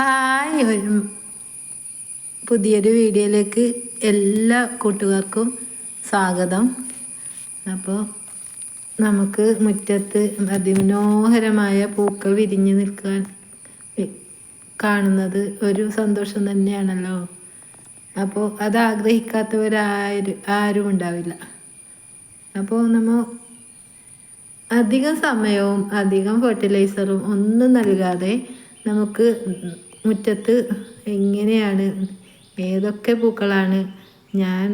Hi, ഒരു പുതിയൊരു വീഡിയോയിലേക്ക് എല്ലാ കൂട്ടുകാർക്കും സ്വാഗതം. അപ്പോൾ നമുക്ക് മുറ്റത്ത് അതിമനോഹരമായ പൂക്കൾ വിരിഞ്ഞ് നിൽക്കാൻ കാണുന്നത് ഒരു സന്തോഷം തന്നെയാണല്ലോ. അപ്പോൾ അത് ആരും ഉണ്ടാവില്ല. അപ്പോൾ നമ്മൾ അധികം സമയവും അധികം ഫെർട്ടിലൈസറും ഒന്നും നൽകാതെ നമുക്ക് മുറ്റത്ത് എങ്ങനെയാണ് ഏതൊക്കെ പൂക്കളാണ് ഞാൻ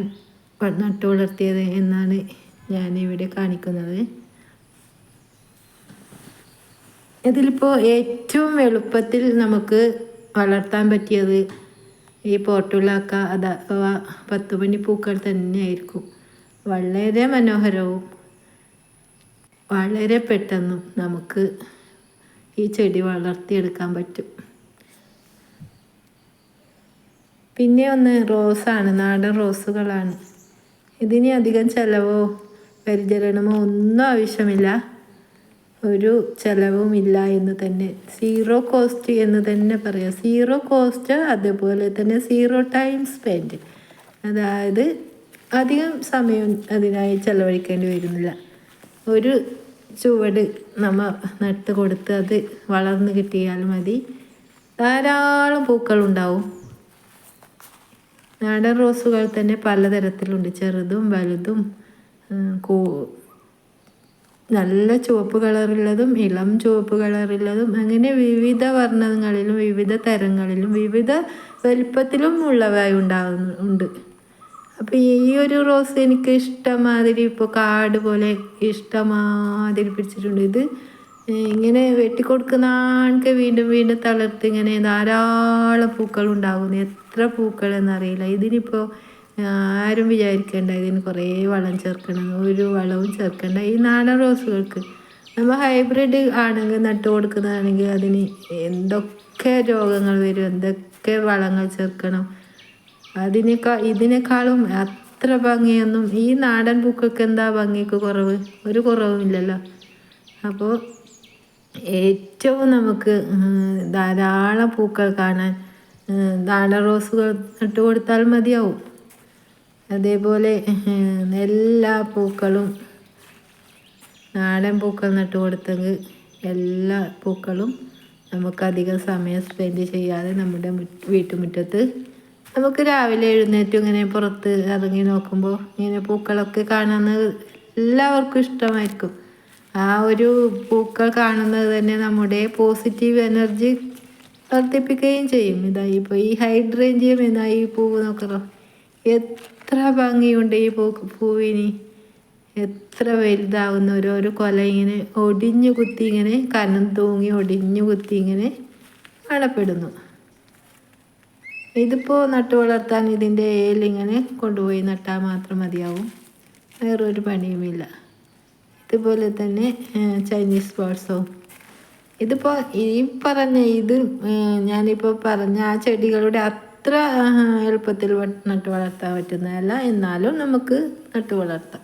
നട്ടു വളർത്തിയത് എന്നാണ് ഞാനിവിടെ കാണിക്കുന്നത്. ഇതിലിപ്പോൾ ഏറ്റവും എളുപ്പത്തിൽ നമുക്ക് വളർത്താൻ പറ്റിയത് ഈ പോർട്ടുലാക്ക അഥവാ 10 മണി പൂക്കൾ തന്നെയായിരിക്കും. വളരെ മനോഹരവും വളരെ പെട്ടെന്നും നമുക്ക് ഈ ചെടി വളർത്തിയെടുക്കാൻ പറ്റും. പിന്നെ ഒന്ന് റോസാണ്, നാടൻ റോസുകളാണ്. ഇതിന് അധികം ചിലവോ പരിചരണമോ ഒന്നും ആവശ്യമില്ല, ഒരു ചിലവുമില്ല എന്ന് തന്നെ, സീറോ കോസ്റ്റ് എന്ന് തന്നെ പറയാം. സീറോ കോസ്റ്റ്, അതേപോലെ തന്നെ സീറോ ടൈം സ്പെൻഡ്. അതായത് അധികം സമയം അതിനായി ചിലവഴിക്കേണ്ടി വരുന്നില്ല. ഒരു ചുവട് നമ്മൾ നട്ട് കൊടുത്ത് അത് വളർന്ന് കിട്ടിയാൽ മതി, ധാരാളം പൂക്കളുണ്ടാവും. നാടൻ റോസുകൾ തന്നെ പലതരത്തിലുണ്ട്, ചെറുതും വലുതും, നല്ല ചുവപ്പ് കളറുള്ളതും ഇളം ചുവപ്പ് കളറുള്ളതും, അങ്ങനെ വിവിധ വർണ്ണങ്ങളിലും വിവിധ തരങ്ങളിലും വിവിധ വലിപ്പത്തിലും ഉള്ളവയായി ഉണ്ട്. അപ്പോൾ ഈ ഒരു റോസ് എനിക്ക് ഇഷ്ടമാതിരി ഇപ്പോൾ കാട് പോലെ ഇഷ്ടമാതിരി പിടിച്ചിട്ടുണ്ട്. ഇത് ഇങ്ങനെ വെട്ടിക്കൊടുക്കുന്ന ആൾക്ക് വീണ്ടും വീണ്ടും തളർത്ത് ഇങ്ങനെ ധാരാളം പൂക്കൾ ഉണ്ടാകുന്നു. എത്ര പൂക്കൾ എന്നറിയില്ല. ഇതിനിപ്പോൾ ആരും വിചാരിക്കേണ്ട ഇതിന് കുറേ വളം ചേർക്കണം, ഒരു വളവും ചേർക്കേണ്ട. ഈ നാടൻ റോസുകൾക്ക് നമ്മൾ ഹൈബ്രിഡ് ആണെങ്കിൽ നട്ടു കൊടുക്കുന്നതാണെങ്കിൽ അതിന് എന്തൊക്കെ രോഗങ്ങൾ വരും, എന്തൊക്കെ വളങ്ങൾ ചേർക്കണം. ഇതിനേക്കാളും അത്ര ഭംഗിയൊന്നും ഈ നാടൻ പൂക്കൾക്ക് എന്താ ഭംഗിക്ക് കുറവ്? ഒരു കുറവുമില്ലല്ലോ. അപ്പോൾ ഏറ്റവും നമുക്ക് ധാരാളം പൂക്കൾ കാണാൻ നാടൻ റോസുകൾ നട്ടു കൊടുത്താൽ മതിയാവും. അതേപോലെ എല്ലാ പൂക്കളും നാടൻ പൂക്കൾ നട്ടു കൊടുത്തെങ്കിൽ എല്ലാ പൂക്കളും നമുക്കധികം സമയം സ്പെൻഡ് ചെയ്യാതെ നമ്മുടെ വീട്ടുമുറ്റത്ത് നമുക്ക് രാവിലെ എഴുന്നേറ്റ് ഇങ്ങനെ പുറത്ത് ഇറങ്ങി നോക്കുമ്പോൾ ഇങ്ങനെ പൂക്കളൊക്കെ കാണുന്നത് എല്ലാവർക്കും ഇഷ്ടമായിരിക്കും. ആ ഒരു പൂക്കൾ കാണുന്നത് തന്നെ നമ്മുടെ പോസിറ്റീവ് എനർജി വർദ്ധിപ്പിക്കുകയും ചെയ്യും. ഇപ്പോൾ ഈ ഹൈഡ്രേഞ്ചിയം എന്ന ഈ പൂവ് നോക്കറോ, എത്ര ഭംഗിയുണ്ട് ഈ പൂവിന്. എത്ര വലുതാവുന്ന ഓരോരോ കൊല ഇങ്ങനെ ഒടിഞ്ഞു കുത്തി ഇങ്ങനെ കനം തൂങ്ങി ഒടിഞ്ഞു കുത്തി ഇങ്ങനെ കാണപ്പെടുന്നു. ഇതിപ്പോൾ നട്ടു വളർത്താൻ ഇതിൻ്റെ ഏലിങ്ങനെ കൊണ്ടുപോയി നട്ടാൽ മാത്രം മതിയാവും, വേറൊരു പണിയുമില്ല. ഇതുപോലെ തന്നെ ചൈനീസ് ബോൾസവും ഇതിപ്പോൾ ഞാനിപ്പോൾ പറഞ്ഞ ആ ചെടികളുടെ അത്ര എളുപ്പത്തിൽ നട്ടു വളർത്താൻ പറ്റുന്നതല്ല, എന്നാലും നമുക്ക് നട്ടു വളർത്താം.